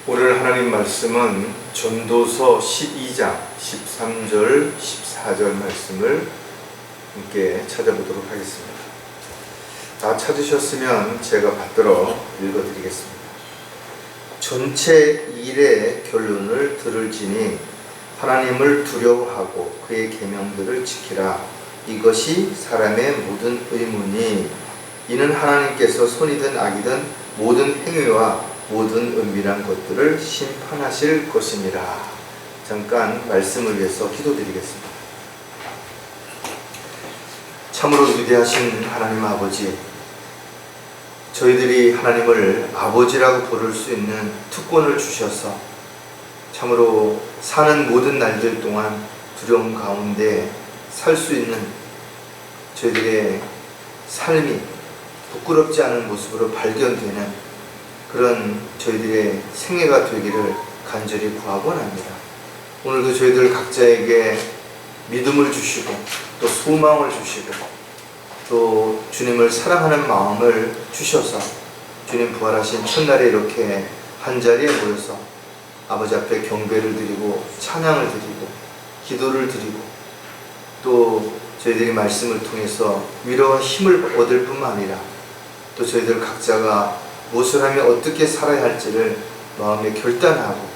오늘 하나님 말씀은 전도서 12장 13절 14절 말씀을 함께 찾아보도록 하겠습니다. 다 찾으셨으면 제가 받들어 읽어드리겠습니다. 전체 일의 결론을 들을지니 하나님을 두려워하고 그의 계명들을 지키라. 이것이 사람의 모든 의무니 이는 하나님께서 선이든 악이든 모든 행위와 모든 은밀한 것들을 심판하실 것이니라. 잠깐 말씀을 위해서 기도드리겠습니다. 참으로 위대하신 하나님 아버지, 저희들이 하나님을 아버지라고 부를 수 있는 특권을 주셔서 참으로 사는 모든 날들 동안 두려움 가운데 살 수 있는 저희들의 삶이 부끄럽지 않은 모습으로 발견되는 그런 저희들의 생애가 되기를 간절히 구하고 합니다. 오늘도 저희들 각자에게 믿음을 주시고 또 소망을 주시고 또 주님을 사랑하는 마음을 주셔서 주님 부활하신 첫날에 이렇게 한자리에 모여서 아버지 앞에 경배를 드리고 찬양을 드리고 기도를 드리고 또 저희들이 말씀을 통해서 위로와 힘을 얻을 뿐만 아니라 또 저희들 각자가 무엇을 하며 어떻게 살아야 할지를 마음에 결단하고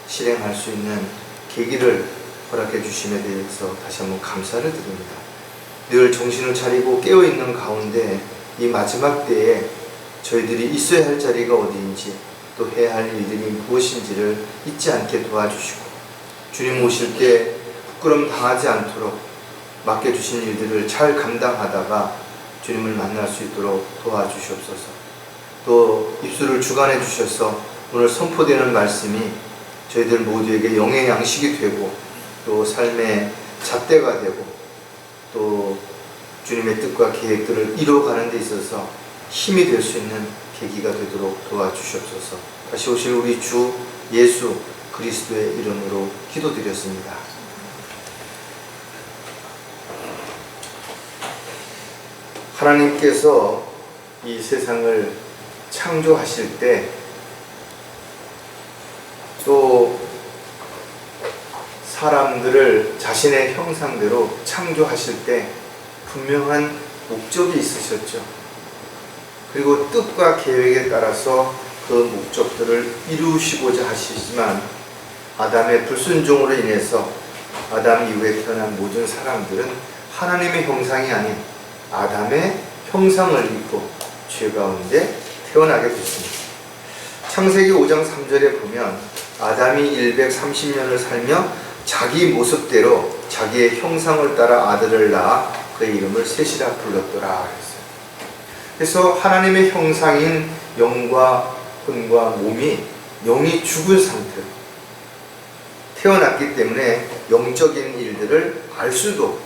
실행할 수 있는 계기를 허락해 주심에 대해서 다시 한번 감사를 드립니다. 늘 정신을 차리고 깨어있는 가운데 이 마지막 때에 저희들이 있어야 할 자리가 어디인지 또 해야 할 일들이 무엇인지를 잊지 않게 도와주시고 주님 오실 때 부끄럼 당하지 않도록 맡겨주신 일들을 잘 감당하다가 주님을 만날 수 있도록 도와주시옵소서. 또 입술을 주관해 주셔서 오늘 선포되는 말씀이 저희들 모두에게 영의 양식이 되고 또 삶의 잣대가 되고 또 주님의 뜻과 계획들을 이루어가는 데 있어서 힘이 될 수 있는 계기가 되도록 도와주시옵소서. 다시 오실 우리 주 예수 그리스도의 이름으로 기도드렸습니다. 하나님께서 이 세상을 창조하실 때 또 사람들을 자신의 형상대로 창조하실 때 분명한 목적이 있으셨죠. 그리고 뜻과 계획에 따라서 그 목적들을 이루시고자 하시지만 아담의 불순종으로 인해서 아담 이후에 태어난 모든 사람들은 하나님의 형상이 아닌 아담의 형상을 입고 죄 가운데 태어나게 됐습니다. 창세기 5장 3절에 보면 아담이 130년을 살며 자기 모습대로 자기의 형상을 따라 아들을 낳아 그의 이름을 셋이라 불렀더라 했어요. 그래서 하나님의 형상인 영과魂과 몸이 영이 죽은 상태로 태어났기 때문에 영적인 일들을 알 수도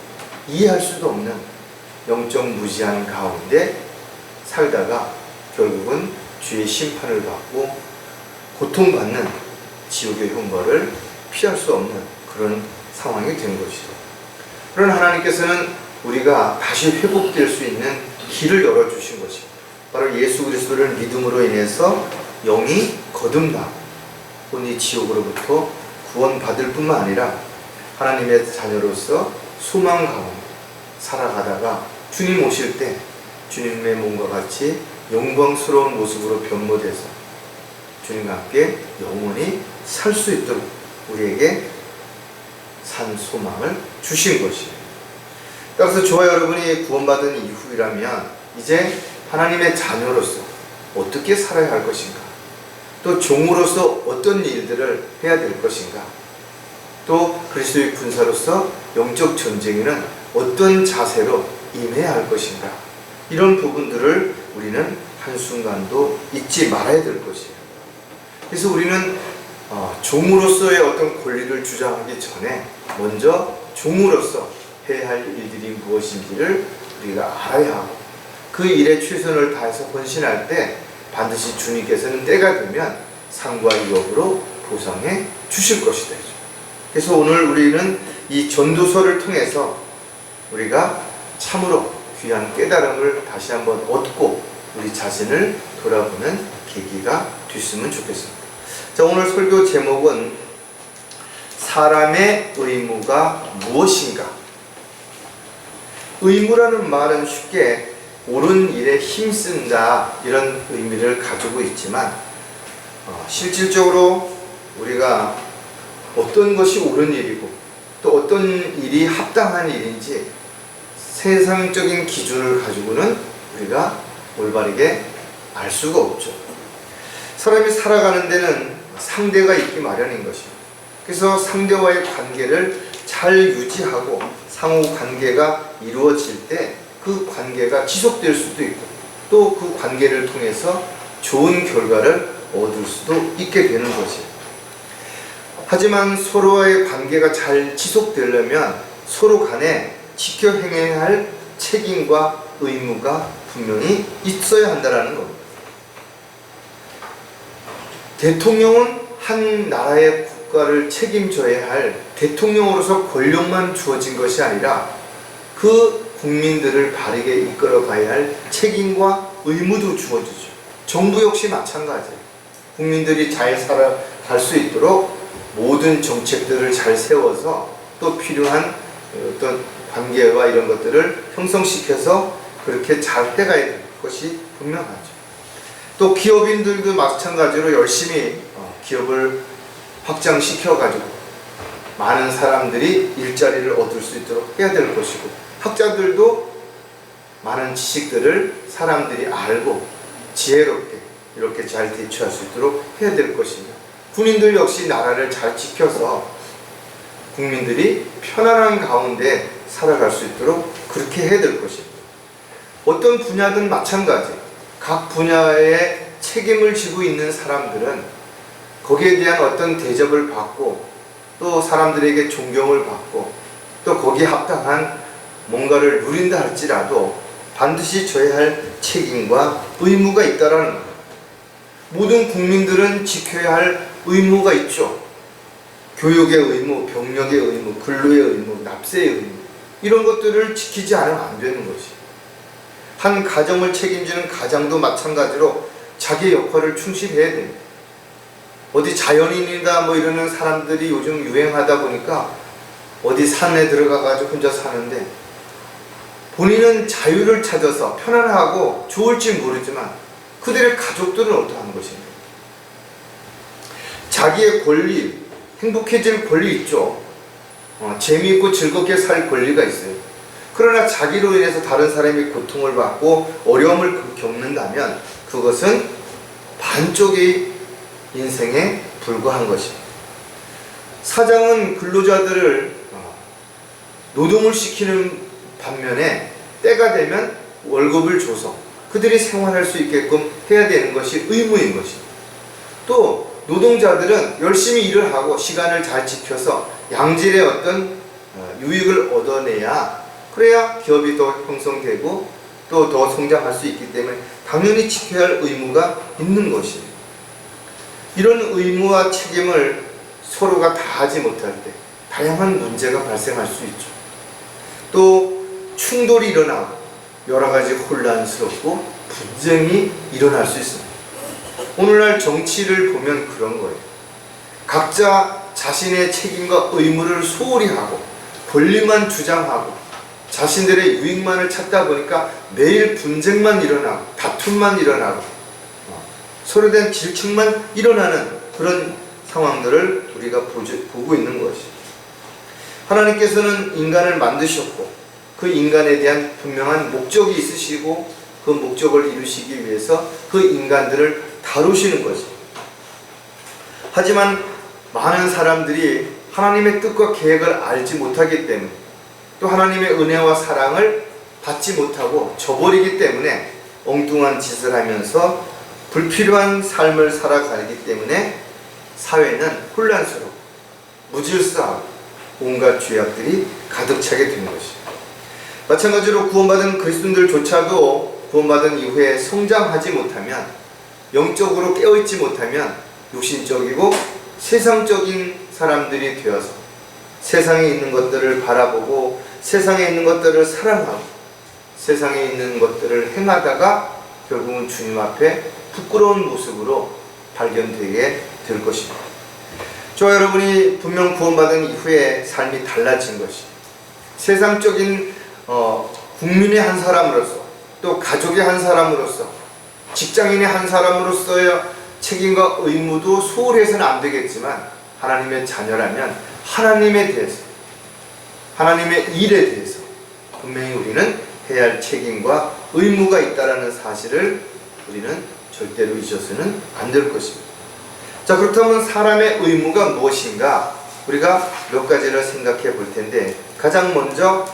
이해할 수도 없는 영적 무지한 가운데 살다가 결국은 주의 심판을 받고 고통받는 지옥의 형벌을 피할 수 없는 그런 상황이 된 것이죠. 그런 하나님께서는 우리가 다시 회복될 수 있는 길을 열어주신 것입니다. 바로 예수 그리스도를 믿음으로 인해서 영이 거듭나고 혼이 지옥으로부터 구원받을 뿐만 아니라 하나님의 자녀로서 소망 가운데 살아가다가 주님 오실 때 주님의 몸과 같이 영광스러운 모습으로 변모돼서 주님과 함께 영원히 살 수 있도록 우리에게 산 소망을 주신 것이에요. 따라서 저와 여러분이 구원받은 이후이라면 이제 하나님의 자녀로서 어떻게 살아야 할 것인가, 또 종으로서 어떤 일들을 해야 될 것인가, 또 그리스도의 군사로서 영적 전쟁에는 어떤 자세로 임해야 할 것인가, 이런 부분들을 우리는 한순간도 잊지 말아야 될 것이에요. 그래서 우리는 종으로서의 어떤 권리를 주장하기 전에 먼저 종으로서 해야 할 일들이 무엇인지를 우리가 알아야 하고 그 일에 최선을 다해서 헌신할 때 반드시 주님께서는 때가 되면 상과 유업으로 보상해 주실 것이다. 그래서 오늘 우리는 이 전도서를 통해서 우리가 참으로 귀한 깨달음을 다시 한번 얻고 우리 자신을 돌아보는 계기가 됐으면 좋겠습니다. 자, 오늘 설교 제목은 사람의 의무가 무엇인가? 의무라는 말은 쉽게 옳은 일에 힘쓴다 이런 의미를 가지고 있지만 실질적으로 우리가 어떤 것이 옳은 일이고 또 어떤 일이 합당한 일인지 세상적인 기준을 가지고는 우리가 올바르게 알 수가 없죠. 사람이 살아가는 데는 상대가 있기 마련인 것입니다. 그래서 상대와의 관계를 잘 유지하고 상호 관계가 이루어질 때 그 관계가 지속될 수도 있고 또 그 관계를 통해서 좋은 결과를 얻을 수도 있게 되는 것이에요. 하지만 서로와의 관계가 잘 지속되려면 서로 간에 지켜 행해야 할 책임과 의무가 분명히 있어야 한다는 겁니다. 대통령은 한 나라의 국가를 책임져야 할 대통령으로서 권력만 주어진 것이 아니라 그 국민들을 바르게 이끌어가야 할 책임과 의무도 주어지죠. 정부 역시 마찬가지예요. 국민들이 잘 살아갈 수 있도록 모든 정책들을 잘 세워서 또 필요한 어떤 관계와 이런 것들을 형성시켜서 그렇게 잘 해가야 될 것이 분명하죠. 또 기업인들도 마찬가지로 열심히 기업을 확장시켜가지고 많은 사람들이 일자리를 얻을 수 있도록 해야 될 것이고 학자들도 많은 지식들을 사람들이 알고 지혜롭게 이렇게 잘 대처할 수 있도록 해야 될 것입니다. 군인들 역시 나라를 잘 지켜서 국민들이 편안한 가운데 살아갈 수 있도록 그렇게 해야 될 것입니다. 어떤 분야든 마찬가지 각 분야에 책임을 지고 있는 사람들은 거기에 대한 어떤 대접을 받고 또 사람들에게 존경을 받고 또 거기에 합당한 뭔가를 누린다 할지라도 반드시 져야 할 책임과 의무가 있다라는 거예요. 모든 국민들은 지켜야 할 의무가 있죠. 교육의 의무, 병력의 의무, 근로의 의무, 납세의 의무 이런 것들을 지키지 않으면 안 되는 것이. 한 가정을 책임지는 가장도 마찬가지로 자기 역할을 충실해야 됩니다. 어디 자연인이다 뭐 이러는 사람들이 요즘 유행하다 보니까 어디 산에 들어가가지고 혼자 사는데 본인은 자유를 찾아서 편안하고 좋을지 모르지만 그들의 가족들은 어떠한 것입니까? 자기의 권리, 행복해질 권리 있죠. 재미있고 즐겁게 살 권리가 있어요. 그러나 자기로 인해서 다른 사람이 고통을 받고 어려움을 겪는다면 그것은 반쪽의 인생에 불과한 것입니다. 사장은 근로자들을 노동을 시키는 반면에 때가 되면 월급을 줘서 그들이 생활할 수 있게끔 해야 되는 것이 의무인 것입니다. 또 노동자들은 열심히 일을 하고 시간을 잘 지켜서 양질의 어떤 유익을 얻어내야 그래야 기업이 더 형성되고 또 더 성장할 수 있기 때문에 당연히 지켜야 할 의무가 있는 것입니다. 이런 의무와 책임을 서로가 다 하지 못할 때 다양한 문제가 발생할 수 있죠. 또 충돌이 일어나고 여러 가지 혼란스럽고 분쟁이 일어날 수 있습니다. 오늘날 정치를 보면 그런 거예요. 각자 자신의 책임과 의무를 소홀히 하고 권리만 주장하고 자신들의 유익만을 찾다 보니까 매일 분쟁만 일어나고 다툼만 일어나고 서로에 대한 질책만 일어나는 그런 상황들을 우리가 보고 있는 것이죠. 하나님께서는 인간을 만드셨고 그 인간에 대한 분명한 목적이 있으시고 그 목적을 이루시기 위해서 그 인간들을 다루시는 거죠. 하지만 많은 사람들이 하나님의 뜻과 계획을 알지 못하기 때문에 또 하나님의 은혜와 사랑을 받지 못하고 저버리기 때문에 엉뚱한 짓을 하면서 불필요한 삶을 살아가기 때문에 사회는 혼란스럽고 무질서하고 온갖 죄악들이 가득 차게 된 것입니다. 마찬가지로 구원받은 그리스도인들조차도 구원받은 이후에 성장하지 못하면 영적으로 깨어있지 못하면 육신적이고 세상적인 사람들이 되어서 세상에 있는 것들을 바라보고 세상에 있는 것들을 사랑하고 세상에 있는 것들을 행하다가 결국은 주님 앞에 부끄러운 모습으로 발견되게 될 것입니다. 저와 여러분이 분명 구원받은 이후에 삶이 달라진 것이 세상적인 국민의 한 사람으로서, 또 가족의 한 사람으로서, 직장인의 한 사람으로서의 책임과 의무도 소홀해서는 안 되겠지만, 하나님의 자녀라면 하나님에 대해서, 하나님의 일에 대해서 분명히 우리는 해야 할 책임과 의무가 있다는 사실을 우리는 절대로 잊어서는 안 될 것입니다. 자, 그렇다면 사람의 의무가 무엇인가? 우리가 몇 가지를 생각해 볼 텐데, 가장 먼저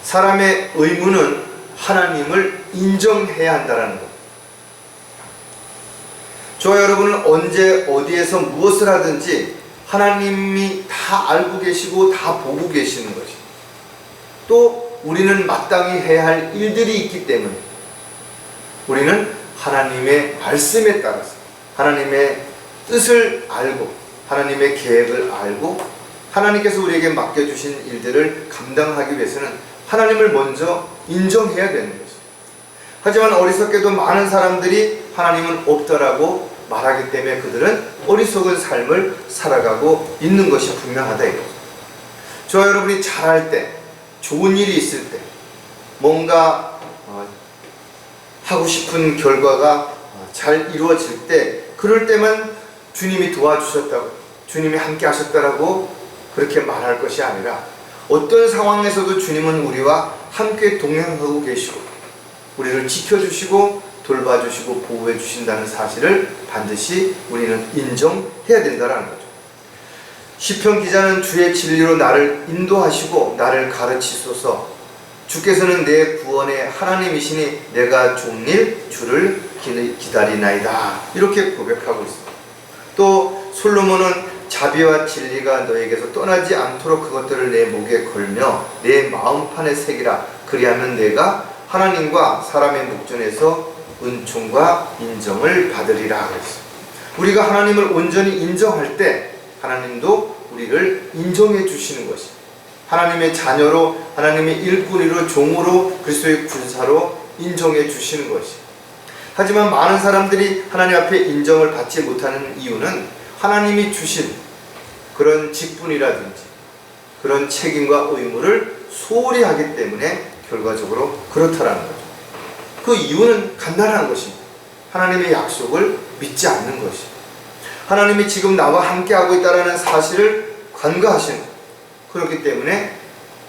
사람의 의무는 하나님을 인정해야 한다는 것. 저와 여러분은 언제 어디에서 무엇을 하든지 하나님이 다 알고 계시고 다 보고 계시는 것이, 또 우리는 마땅히 해야 할 일들이 있기 때문에 우리는 하나님의 말씀에 따라서 하나님의 뜻을 알고 하나님의 계획을 알고 하나님께서 우리에게 맡겨주신 일들을 감당하기 위해서는 하나님을 먼저 인정해야 되는 것입니다. 하지만 어리석게도 많은 사람들이 하나님은 없더라고 말하기 때문에 그들은 어리석은 삶을 살아가고 있는 것이 분명하다 이거죠. 저와 여러분이 잘할 때, 좋은 일이 있을 때, 뭔가 하고 싶은 결과가 잘 이루어질 때, 그럴 때만 주님이 도와주셨다고, 주님이 함께 하셨다라고 그렇게 말할 것이 아니라, 어떤 상황에서도 주님은 우리와 함께 동행하고 계시고 우리를 지켜주시고 돌봐주시고 보호해 주신다는 사실을 반드시 우리는 인정해야 된다는 거죠. 시편 기자는 주의 진리로 나를 인도하시고 나를 가르치소서, 주께서는 내 구원의 하나님이시니 내가 종일 주를 기다리나이다, 이렇게 고백하고 있습니다. 또 솔로몬은 자비와 진리가 너에게서 떠나지 않도록 그것들을 내 목에 걸며 내 마음판에 새기라, 그리하면 내가 하나님과 사람의 목전에서 은총과 인정을 받으리라 그랬어요. 우리가 하나님을 온전히 인정할 때 하나님도 우리를 인정해 주시는 것입니다. 하나님의 자녀로, 하나님의 일꾼으로, 종으로, 그리스도의 군사로 인정해 주시는 것입니다. 하지만 많은 사람들이 하나님 앞에 인정을 받지 못하는 이유는 하나님이 주신 그런 직분이라든지 그런 책임과 의무를 소홀히 하기 때문에 결과적으로 그렇다라는 거죠. 그 이유는 간단한 것입니다. 하나님의 약속을 믿지 않는 것입니다. 하나님이 지금 나와 함께하고 있다는 사실을 간과하시는 거예요. 그렇기 때문에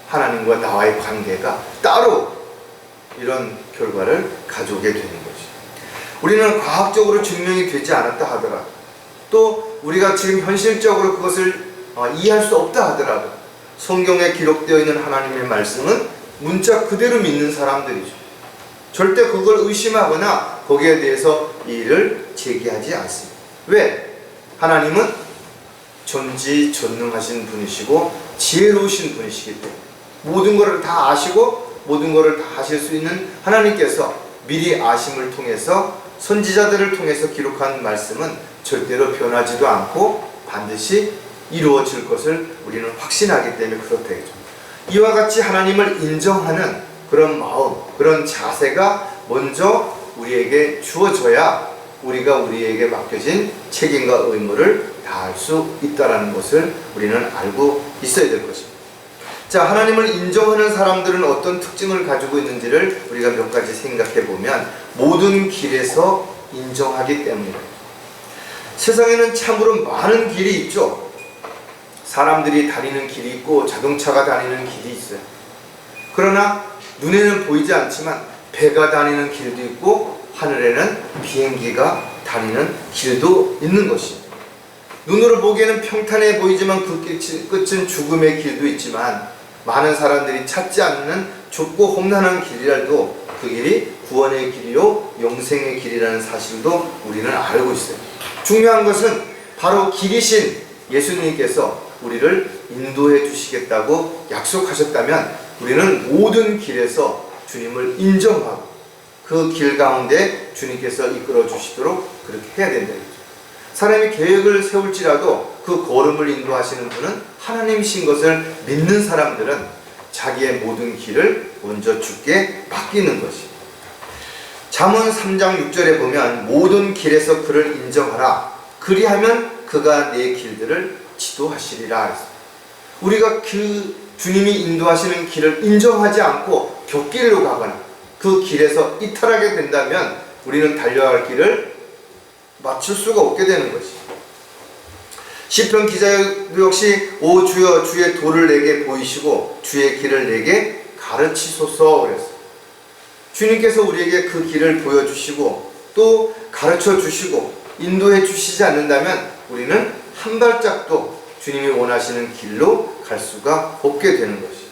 하나님과 나와의 관계가 따로 이런 결과를 가져오게 되는 것이죠. 우리는 과학적으로 증명이 되지 않았다 하더라도, 또 우리가 지금 현실적으로 그것을 이해할 수 없다 하더라도 성경에 기록되어 있는 하나님의 말씀은 문자 그대로 믿는 사람들이죠. 절대 그걸 의심하거나 거기에 대해서 이의를 제기하지 않습니다. 왜? 하나님은 전지전능하신 분이시고 지혜로우신 분이시기 때문에 모든 것을 다 아시고 모든 것을 다 하실 수 있는 하나님께서 미리 아심을 통해서 선지자들을 통해서 기록한 말씀은 절대로 변하지도 않고 반드시 이루어질 것을 우리는 확신하기 때문에 그렇다겠죠. 이와 같이 하나님을 인정하는 그런 마음, 그런 자세가 먼저 우리에게 주어져야 우리가 우리에게 맡겨진 책임과 의무를 다할 수 있다는 것을 우리는 알고 있어야 될 것입니다. 자, 하나님을 인정하는 사람들은 어떤 특징을 가지고 있는지를 우리가 몇 가지 생각해 보면, 모든 길에서 인정하기 때문입니다. 세상에는 참으로 많은 길이 있죠. 사람들이 다니는 길이 있고 자동차가 다니는 길이 있어요. 그러나 눈에는 보이지 않지만 배가 다니는 길도 있고 하늘에는 비행기가 다니는 길도 있는 것입니다. 눈으로 보기에는 평탄해 보이지만 그 끝은 죽음의 길도 있지만, 많은 사람들이 찾지 않는 좁고 험난한 길이라도 그 길이 구원의 길이요 영생의 길이라는 사실도 우리는 알고 있어요. 중요한 것은 바로 길이신 예수님께서 우리를 인도해 주시겠다고 약속하셨다면 우리는 모든 길에서 주님을 인정하고 그 길 가운데 주님께서 이끌어 주시도록 그렇게 해야 된다. 사람이 계획을 세울지라도 그 걸음을 인도하시는 분은 하나님이신 것을 믿는 사람들은 자기의 모든 길을 먼저 주께 맡기는 것입니다. 잠언 3장 6절에 보면 모든 길에서 그를 인정하라. 그리하면 그가 내 길들을 지도하시리라 했습니다. 우리가 그 주님이 인도하시는 길을 인정하지 않고 곁길로 가거나 그 길에서 이탈하게 된다면 우리는 달려야 할 길을 맞출 수가 없게 되는 것이. 시편 기자도 역시 오 주여 주의 도를 내게 보이시고 주의 길을 내게 가르치소서 그랬어요. 주님께서 우리에게 그 길을 보여주시고 또 가르쳐 주시고 인도해 주시지 않는다면 우리는 한 발짝도 주님이 원하시는 길로 갈 수가 없게 되는 것이죠.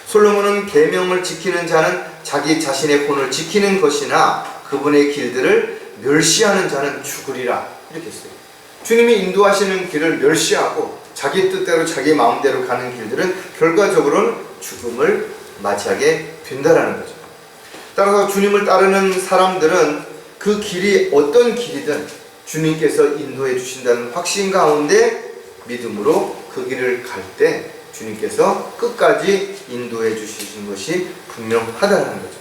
솔로몬은 계명을 지키는 자는 자기 자신의 혼을 지키는 것이나 그분의 길들을 멸시하는 자는 죽으리라 이렇게 했어요. 주님이 인도하시는 길을 멸시하고 자기 뜻대로 자기 마음대로 가는 길들은 결과적으로는 죽음을 맞이하게 된다라는 거죠. 따라서 주님을 따르는 사람들은 그 길이 어떤 길이든 주님께서 인도해 주신다는 확신 가운데 믿음으로 그 길을 갈 때 주님께서 끝까지 인도해 주시는 것이 분명하다는 거죠.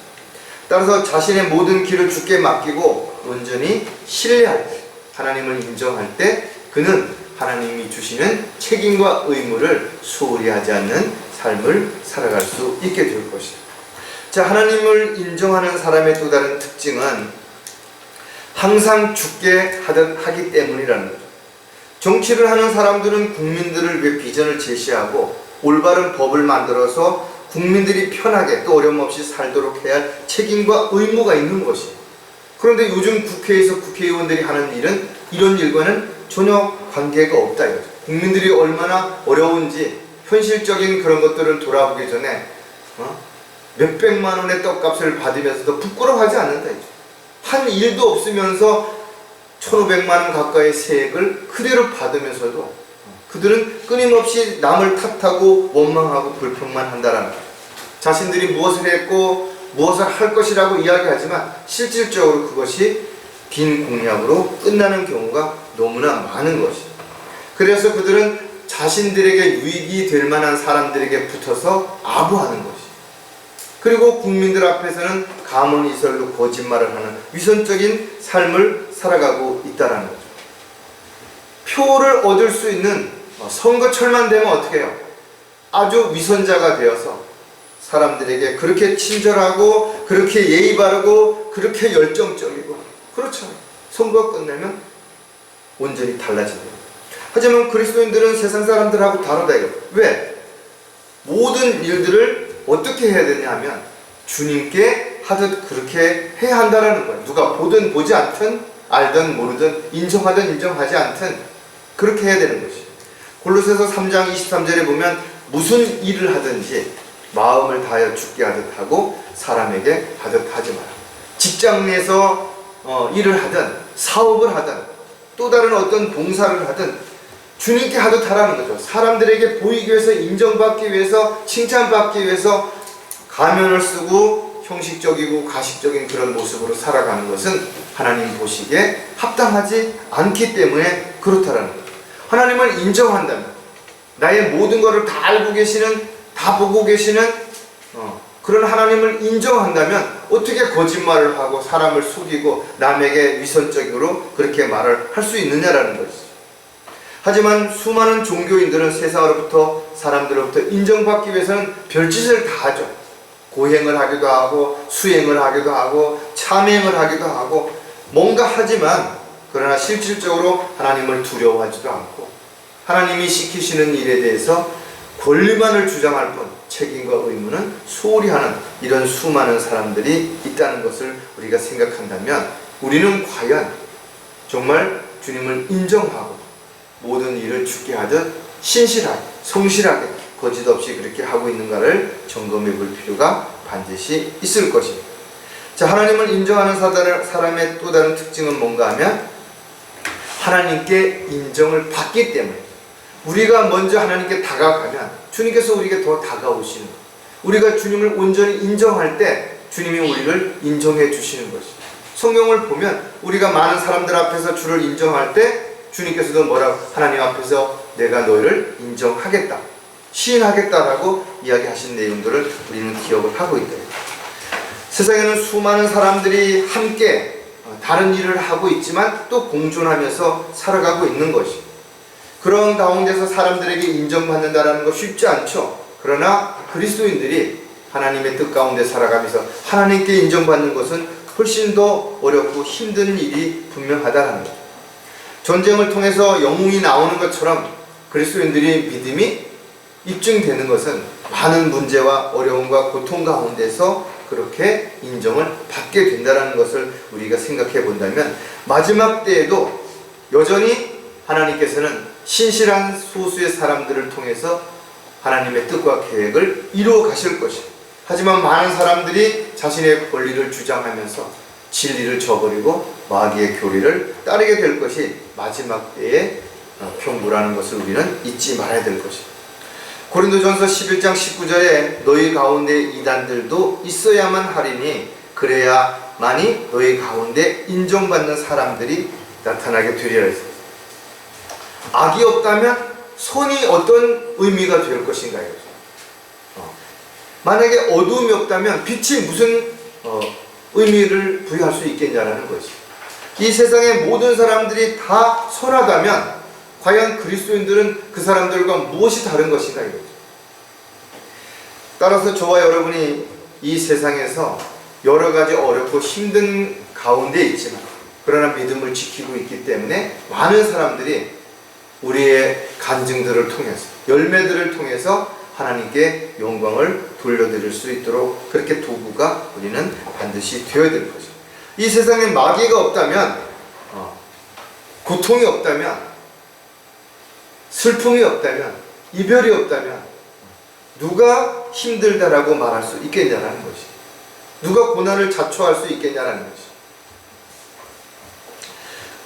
따라서 자신의 모든 길을 주께 맡기고 온전히 신뢰할 때, 하나님을 인정할 때 그는 하나님이 주시는 책임과 의무를 소홀히 하지 않는 삶을 살아갈 수 있게 될 것이다. 자, 하나님을 인정하는 사람의 또 다른 특징은 항상 죽게 하기 때문이라는 거죠. 정치를 하는 사람들은 국민들을 위해 비전을 제시하고 올바른 법을 만들어서 국민들이 편하게 또 어려움 없이 살도록 해야 할 책임과 의무가 있는 것이에요. 그런데 요즘 국회에서 국회의원들이 하는 일은 이런 일과는 전혀 관계가 없다 이거죠. 국민들이 얼마나 어려운지 현실적인 그런 것들을 돌아보기 전에 몇백만 원의 떡값을 받으면서도 부끄러워하지 않는다 이거죠. 한 일도 없으면서 1,500만 원 가까이 세액을 그대로 받으면서도 그들은 끊임없이 남을 탓하고 원망하고 불평만 한다라는 거예요. 자신들이 무엇을 했고 무엇을 할 것이라고 이야기하지만 실질적으로 그것이 빈 공약으로 끝나는 경우가 너무나 많은 것이에요. 그래서 그들은 자신들에게 유익이 될 만한 사람들에게 붙어서 아부하는 것이에요. 그리고 국민들 앞에서는 가문이설로 거짓말을 하는 위선적인 삶을 살아가고 있다는 거죠. 표를 얻을 수 있는 선거철만 되면 어떻게 해요? 아주 위선자가 되어서 사람들에게 그렇게 친절하고 그렇게 예의 바르고 그렇게 열정적이고 그렇죠. 선거가 끝나면 온전히 달라집니다. 하지만 그리스도인들은 세상 사람들하고 다르다 이거예요. 왜? 모든 일들을 어떻게 해야 되냐 하면 주님께 하듯 그렇게 해야 한다는 거예요. 누가 보든 보지 않든 알든 모르든 인정하든 인정하지 않든 그렇게 해야 되는 것이에요. 골로새서 3장 23절에 보면 무슨 일을 하든지 마음을 다하여 죽게 하듯 하고 사람에게 하듯 하지 마라. 직장 내에서 일을 하든 사업을 하든 또 다른 어떤 봉사를 하든 주님께 하듯 하라는 거죠. 사람들에게 보이기 위해서 인정받기 위해서 칭찬받기 위해서 가면을 쓰고 형식적이고 가식적인 그런 모습으로 살아가는 것은 하나님 보시기에 합당하지 않기 때문에 그렇다라는 거죠. 하나님을 인정한다면 나의 모든 것을 다 알고 계시는 다 보고 계시는 그런 하나님을 인정한다면 어떻게 거짓말을 하고 사람을 속이고 남에게 위선적으로 그렇게 말을 할 수 있느냐라는 것이죠. 하지만 수많은 종교인들은 세상으로부터 사람들로부터 인정받기 위해서는 별짓을 다 하죠. 고행을 하기도 하고 수행을 하기도 하고 참행을 하기도 하고 뭔가 하지만 그러나 실질적으로 하나님을 두려워하지도 않고 하나님이 시키시는 일에 대해서 권리만을 주장할 뿐 책임과 의무는 소홀히 하는 이런 수많은 사람들이 있다는 것을 우리가 생각한다면 우리는 과연 정말 주님을 인정하고 모든 일을 주게 하듯 신실하게 성실하게 거짓 없이 그렇게 하고 있는가를 점검해 볼 필요가 반드시 있을 것입니다. 자, 하나님을 인정하는 사람의 또 다른 특징은 뭔가 하면 하나님께 인정을 받기 때문에 우리가 먼저 하나님께 다가가면 주님께서 우리에게 더 다가오시는 거예요. 우리가 주님을 온전히 인정할 때 주님이 우리를 인정해 주시는 것이죠. 성경을 보면 우리가 많은 사람들 앞에서 주를 인정할 때 주님께서도 뭐라고 하나님 앞에서 내가 너희를 인정하겠다 시인하겠다라고 이야기하신 내용들을 우리는 기억을 하고 있다. 세상에는 수많은 사람들이 함께 다른 일을 하고 있지만 또 공존하면서 살아가고 있는 것이. 그런 가운데서 사람들에게 인정받는다는 거 쉽지 않죠. 그러나 그리스도인들이 하나님의 뜻 가운데 살아가면서 하나님께 인정받는 것은 훨씬 더 어렵고 힘든 일이 분명하다는 거죠. 전쟁을 통해서 영웅이 나오는 것처럼 그리스도인들의 믿음이 입증되는 것은 많은 문제와 어려움과 고통 가운데서 그렇게 인정을 받게 된다는 것을 우리가 생각해 본다면, 마지막 때에도 여전히 하나님께서는 신실한 소수의 사람들을 통해서 하나님의 뜻과 계획을 이루어 가실 것입니다. 하지만 많은 사람들이 자신의 권리를 주장하면서 진리를 저버리고 마귀의 교리를 따르게 될 것이 마지막 때의 경고라는 것을 우리는 잊지 말아야 될 것입니다. 고린도전서 11장 19절에 너희 가운데 이단들도 있어야만 하리니 그래야만이 너희 가운데 인정받는 사람들이 나타나게 되리라 했습니다. 악이 없다면 선이 어떤 의미가 될 것인가요? 만약에 어두움이 없다면 빛이 무슨 의미를 부여할 수 있겠냐라는 것이. 이 세상의 모든 사람들이 다 선하다면 과연 그리스도인들은 그 사람들과 무엇이 다른 것인가 이거죠. 따라서 저와 여러분이 이 세상에서 여러 가지 어렵고 힘든 가운데 있지만 그러나 믿음을 지키고 있기 때문에 많은 사람들이 우리의 간증들을 통해서, 열매들을 통해서 하나님께 영광을 돌려드릴 수 있도록 그렇게 도구가 우리는 반드시 되어야 될 것이죠. 이 세상에 마귀가 없다면, 고통이 없다면, 슬픔이 없다면, 이별이 없다면 누가 힘들다라고 말할 수 있겠냐라는 것이, 누가 고난을 자초할 수 있겠냐라는 것이.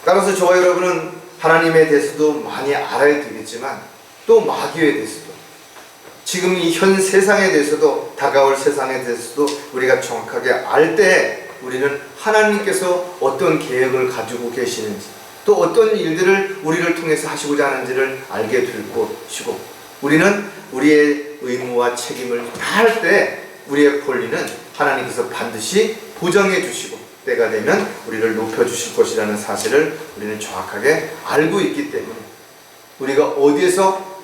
따라서 저와 여러분은 하나님에 대해서도 많이 알아야 되겠지만 또 마귀에 대해서도, 지금 이 현 세상에 대해서도, 다가올 세상에 대해서도 우리가 정확하게 알 때 우리는 하나님께서 어떤 계획을 가지고 계시는지, 또 어떤 일들을 우리를 통해서 하시고자 하는지를 알게 될 것이고, 우리는 우리의 의무와 책임을 다할 때 우리의 권리는 하나님께서 반드시 보장해 주시고 때가 되면 우리를 높여주실 것이라는 사실을 우리는 정확하게 알고 있기 때문에 우리가 어디에서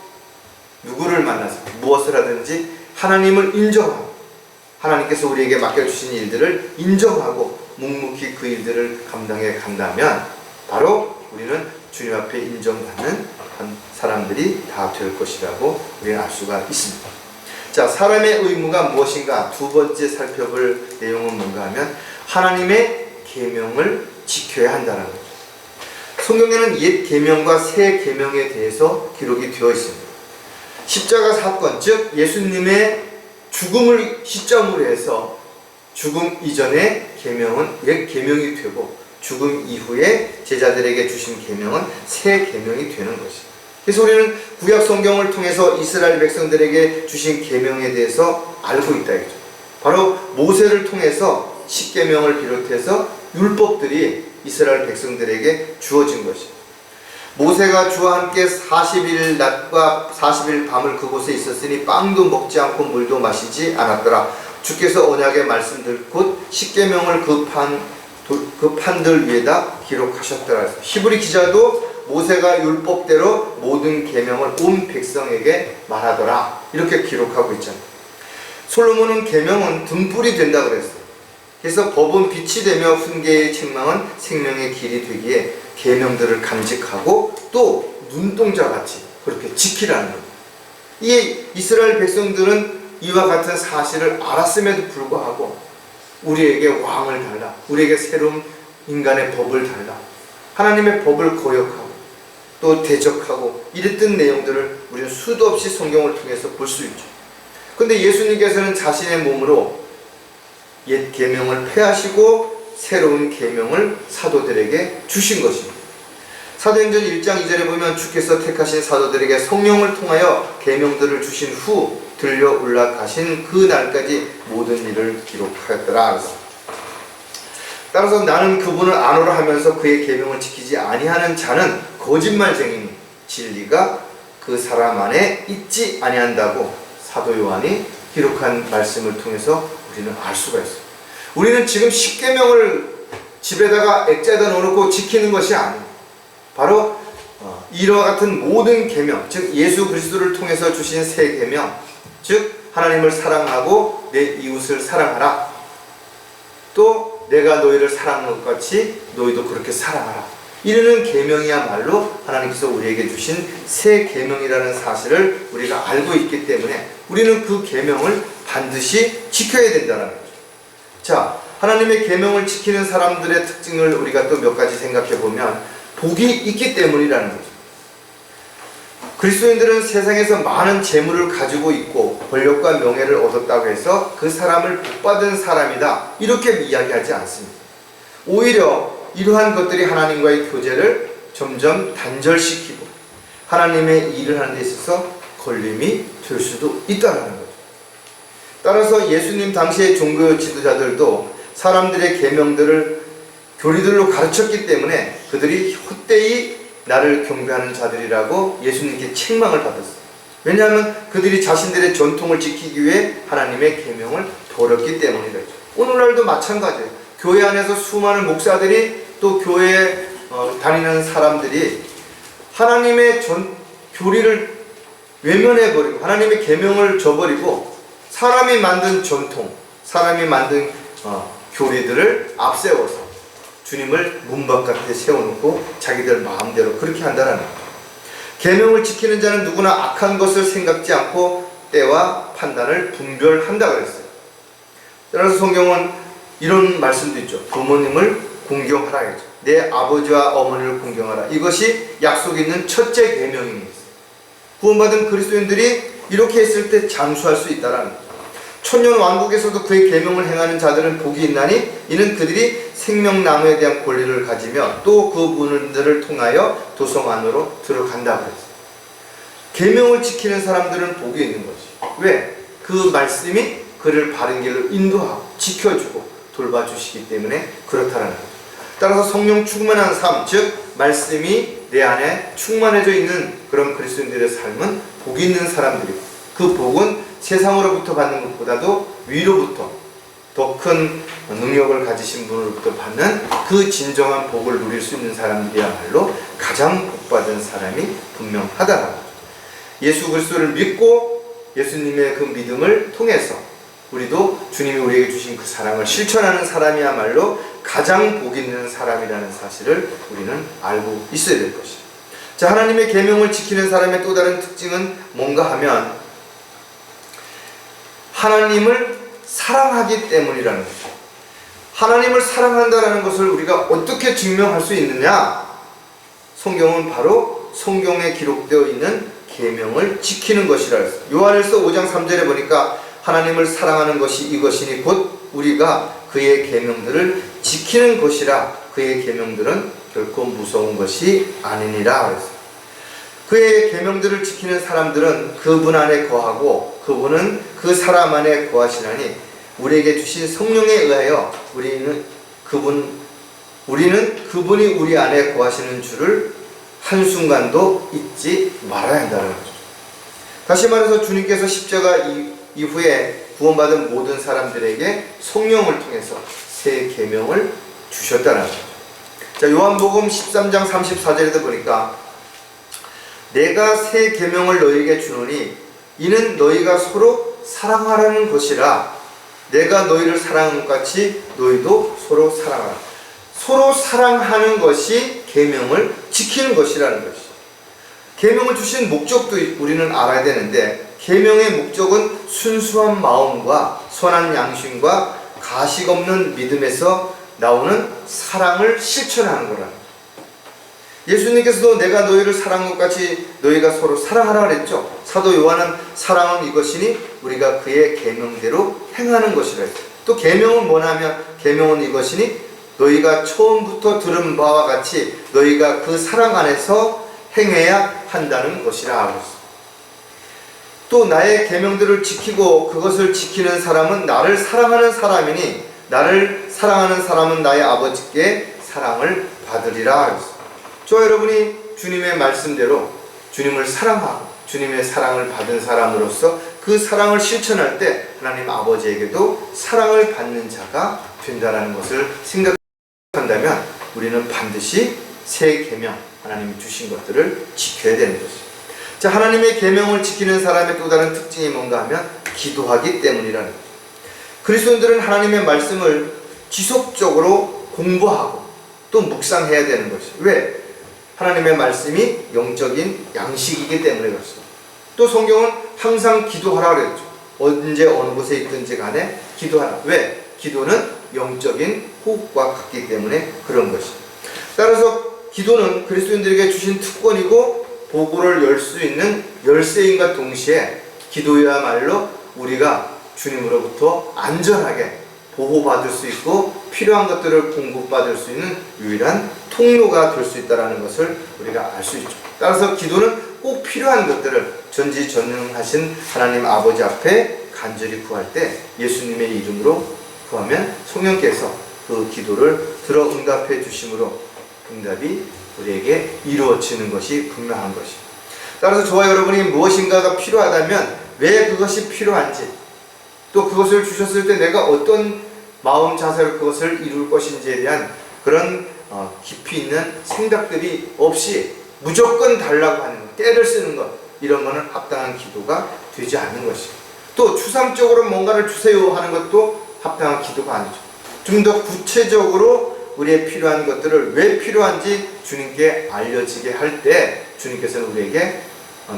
누구를 만나서 무엇을 하든지 하나님을 인정하고 하나님께서 우리에게 맡겨주신 일들을 인정하고 묵묵히 그 일들을 감당해 간다면 바로 우리는 주님 앞에 인정받는 사람들이 다 될 것이라고 우리는 알 수가 있습니다. 자, 사람의 의무가 무엇인가? 두 번째 살펴볼 내용은 뭔가 하면 하나님의 계명을 지켜야 한다는 거죠. 성경에는 옛 계명과 새 계명에 대해서 기록이 되어 있습니다. 십자가 사건, 즉 예수님의 죽음을 시점으로 해서 죽음 이전의 계명은 옛 계명이 되고 죽음 이후에 제자들에게 주신 계명은 새 계명이 되는 것입니다. 그래서 우리는 구약 성경을 통해서 이스라엘 백성들에게 주신 계명에 대해서 알고 있다 이거죠. 바로 모세를 통해서 십계명을 비롯해서 율법들이 이스라엘 백성들에게 주어진 것입니다. 모세가 주와 함께 40일 낮과 40일 밤을 그곳에 있었으니 빵도 먹지 않고 물도 마시지 않았더라. 주께서 언약의 말씀들 곧 십계명을 그 판들 위에다 기록하셨더라. 히브리 기자도 모세가 율법대로 모든 계명을 온 백성에게 말하더라 이렇게 기록하고 있잖아요. 솔로몬은 계명은 등불이 된다 그랬어요. 그래서 법은 빛이 되며 훈계의 책망은 생명의 길이 되기에 계명들을 간직하고 또 눈동자같이 그렇게 지키라는 거예요. 이 이스라엘 백성들은 이와 같은 사실을 알았음에도 불구하고 우리에게 왕을 달라, 우리에게 새로운 인간의 법을 달라, 하나님의 법을 거역하고 또 대적하고 이랬던 내용들을 우리는 수도 없이 성경을 통해서 볼 수 있죠. 근데 예수님께서는 자신의 몸으로 옛 계명을 폐하시고 새로운 계명을 사도들에게 주신 것입니다. 사도행전 1장 2절에 보면 주께서 택하신 사도들에게 성령을 통하여 계명들을 주신 후 들려 올라가신 그 날까지 모든 일을 기록하였더라. 따라서 나는 그분을 아노라 하면서 그의 계명을 지키지 아니하는 자는 거짓말쟁이니 진리가 그 사람 안에 있지 아니한다고 사도 요한이 기록한 말씀을 통해서 우리는 알 수가 있어요. 우리는 지금 십계명을 집에다가 액자에다 넣어놓고 지키는 것이 아니에요. 바로 이와 같은 모든 계명, 즉 예수 그리스도를 통해서 주신 새 계명, 즉 하나님을 사랑하고 내 이웃을 사랑하라, 또 내가 너희를 사랑한 것 같이 너희도 그렇게 사랑하라, 이르는 계명이야말로 하나님께서 우리에게 주신 새 계명이라는 사실을 우리가 알고 있기 때문에 우리는 그 계명을 반드시 지켜야 된다는 거죠. 자, 하나님의 계명을 지키는 사람들의 특징을 우리가 또 몇 가지 생각해 보면 복이 있기 때문이라는 거죠. 그리스도인들은 세상에서 많은 재물을 가지고 있고 권력과 명예를 얻었다고 해서 그 사람을 복받은 사람이다, 이렇게 이야기하지 않습니다. 오히려 이러한 것들이 하나님과의 교제를 점점 단절시키고 하나님의 일을 하는 데 있어서 걸림이 될 수도 있다는 거죠. 따라서 예수님 당시의 종교 지도자들도 사람들의 계명들을 교리들로 가르쳤기 때문에 그들이 헛되이 나를 경배하는 자들이라고 예수님께 책망을 받았어요. 왜냐하면 그들이 자신들의 전통을 지키기 위해 하나님의 계명을 버렸기 때문이죠. 오늘날도 마찬가지예요. 교회 안에서 수많은 목사들이 또 교회에 다니는 사람들이 하나님의 교리를 외면해버리고 하나님의 계명을 저버리고 사람이 만든 전통, 사람이 만든 교리들을 앞세워서 주님을 문 바깥에 세워놓고 자기들 마음대로 그렇게 한다는 거예요. 계명을 지키는 자는 누구나 악한 것을 생각지 않고 때와 판단을 분별한다 그랬어요. 따라서 성경은 이런 말씀도 있죠. 부모님을 공경하라 했죠. 내 아버지와 어머니를 공경하라. 이것이 약속 있는 첫째 계명입니다. 구원받은 그리스도인들이 이렇게 했을 때 장수할 수 있다라는 거죠. 천년 왕국에서도 그의 계명을 행하는 자들은 복이 있나니 이는 그들이 생명나무에 대한 권리를 가지며 또 그분들을 통하여 도성 안으로 들어간다고 했어요. 계명을 지키는 사람들은 복이 있는 것이. 왜? 그 말씀이 그를 바른 길로 인도하고 지켜주고 돌봐주시기 때문에 그렇다는 거죠. 따라서 성령 충만한 삶, 즉 말씀이 내 안에 충만해져 있는 그런 그리스도인들의 삶은 복이 있는 사람들이고, 그 복은 세상으로부터 받는 것보다도 위로부터 더 큰 능력을 가지신 분으로부터 받는 그 진정한 복을 누릴 수 있는 사람들이야말로 가장 복받은 사람이 분명하다라는 거죠. 예수 그리스도를 믿고 예수님의 그 믿음을 통해서 우리도 주님이 우리에게 주신 그 사랑을 실천하는 사람이야말로 가장 복 있는 사람이라는 사실을 우리는 알고 있어야 될 것이에요. 자, 하나님의 계명을 지키는 사람의 또 다른 특징은 뭔가 하면 하나님을 사랑하기 때문이라는 거죠. 하나님을 사랑한다는 것을 우리가 어떻게 증명할 수 있느냐? 성경은 바로 성경에 기록되어 있는 계명을 지키는 것이라 했어요. 요한일서 5장 3절에 보니까 하나님을 사랑하는 것이 이것이니 곧 우리가 그의 계명들을 지키는 것이라. 그의 계명들은 결코 무서운 것이 아니니라 그랬어요. 그의 계명들을 지키는 사람들은 그분 안에 거하고 그분은 그 사람 안에 거하시나니 우리에게 주신 성령에 의하여 우리는 그분이 우리 안에 거하시는 줄을 한순간도 잊지 말아야 한다는 거죠. 다시 말해서 주님께서 십자가 이후에 구원받은 모든 사람들에게 성령을 통해서 새 계명을 주셨다는 거죠. 자, 요한복음 13장 34절에도 보니까 내가 새 계명을 너희에게 주노니 이는 너희가 서로 사랑하라는 것이라. 내가 너희를 사랑한 것 같이 너희도 서로 사랑하라. 서로 사랑하는 것이 계명을 지키는 것이라는 것이죠. 계명을 주신 목적도 우리는 알아야 되는데, 계명의 목적은 순수한 마음과 선한 양심과 가식 없는 믿음에서 나오는 사랑을 실천하는 거라는 거죠. 예수님께서도 내가 너희를 사랑한 것 같이 너희가 서로 사랑하라 그랬죠. 사도 요한은 사랑은 이것이니 우리가 그의 계명대로 행하는 것이라 했죠. 또 계명은 뭐냐면 계명은 이것이니 너희가 처음부터 들은 바와 같이 너희가 그 사랑 안에서 행해야 한다는 것이라 그랬어요. 또 나의 계명들을 지키고 그것을 지키는 사람은 나를 사랑하는 사람이니 나를 사랑하는 사람은 나의 아버지께 사랑을 받으리라 그랬어요. 저 여러분이 주님의 말씀대로 주님을 사랑하고 주님의 사랑을 받은 사람으로서 그 사랑을 실천할 때 하나님 아버지에게도 사랑을 받는 자가 된다는 것을 생각합니다. 한다면 우리는 반드시 새 계명, 하나님이 주신 것들을 지켜야 되는 것이죠. 자, 하나님의 계명을 지키는 사람의 또 다른 특징이 뭔가 하면 기도하기 때문이라는 거죠. 그리스도인들은 하나님의 말씀을 지속적으로 공부하고 또 묵상해야 되는 것이죠. 왜? 하나님의 말씀이 영적인 양식이기 때문에 그렇습니다. 또 성경은 항상 기도하라 그랬죠. 언제 어느 곳에 있든지 간에 기도하라. 왜? 기도는 영적인 호흡과 같기 때문에 그런 것입니다. 따라서 기도는 그리스도인들에게 주신 특권이고 보고를 열 수 있는 열쇠인과 동시에 기도야말로 우리가 주님으로부터 안전하게 보호받을 수 있고 필요한 것들을 공급받을 수 있는 유일한 통로가 될 수 있다는 것을 우리가 알 수 있죠. 따라서 기도는 꼭 필요한 것들을 전지전능하신 하나님 아버지 앞에 간절히 구할 때 예수님의 이름으로 구하면 성령께서 그 기도를 들어 응답해 주심으로 응답이 우리에게 이루어지는 것이 분명한 것입니다. 따라서 저와 여러분이 무엇인가가 필요하다면 왜 그것이 필요한지, 또 그것을 주셨을 때 내가 어떤 마음 자세로 그것을 이룰 것인지에 대한 그런 깊이 있는 생각들이 없이 무조건 달라고 하는 것, 때를 쓰는 것, 이런 것은 합당한 기도가 되지 않는 것입니다. 또 추상적으로 뭔가를 주세요 하는 것도 합당한 기도가 아니죠. 좀 더 구체적으로 우리의 필요한 것들을 왜 필요한지 주님께 알려지게 할 때 주님께서는 우리에게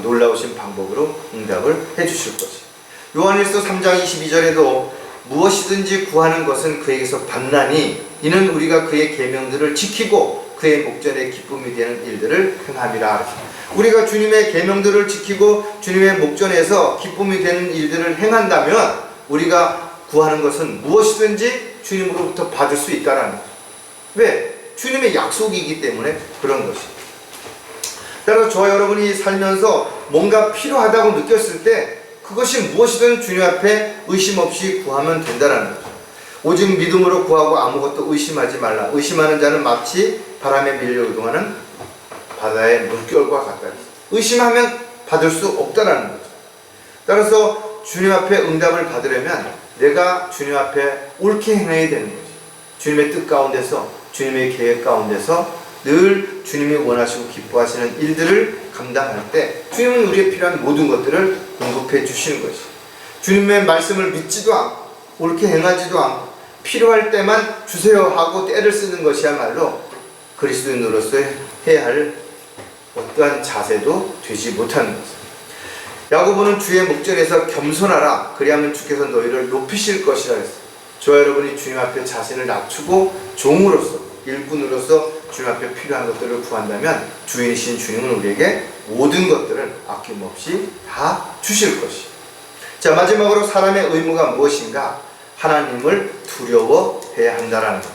놀라우신 방법으로 응답을 해주실 것이죠. 요한일서 3장 22절에도 무엇이든지 구하는 것은 그에게서 받나니 이는 우리가 그의 계명들을 지키고 그의 목전에 기쁨이 되는 일들을 행함이라. 우리가 주님의 계명들을 지키고 주님의 목전에서 기쁨이 되는 일들을 행한다면 우리가 구하는 것은 무엇이든지 주님으로부터 받을 수 있다라는 거죠. 왜? 주님의 약속이기 때문에 그런 것입니다. 따라서 저와 여러분이 살면서 뭔가 필요하다고 느꼈을 때 그것이 무엇이든 주님 앞에 의심 없이 구하면 된다는 거죠. 오직 믿음으로 구하고 아무것도 의심하지 말라. 의심하는 자는 마치 바람에 밀려 이동하는 바다의 물결과 같다. 의심하면 받을 수 없다는 거죠. 따라서 주님 앞에 응답을 받으려면 내가 주님 앞에 옳게 행해야 되는 거죠. 주님의 뜻 가운데서, 주님의 계획 가운데서 늘 주님이 원하시고 기뻐하시는 일들을 감당할 때 주님은 우리의 필요한 모든 것들을 공급해 주시는 것이죠. 주님의 말씀을 믿지도 않고 옳게 행하지도 않고 필요할 때만 주세요 하고 때를 쓰는 것이야말로 그리스도인으로서 해야 할 어떠한 자세도 되지 못하는 것입니다. 야고보는 주의 목전에서 겸손하라 그리하면 주께서 너희를 높이실 것이라 했습니다. 저와 여러분이 주님 앞에 자신을 낮추고 종으로서 일꾼으로서 주님 앞에 필요한 것들을 구한다면 주인이신 주님은 우리에게 모든 것들을 아낌없이 다 주실 것이에요. 자, 마지막으로 사람의 의무가 무엇인가? 하나님을 두려워해야 한다라는 것.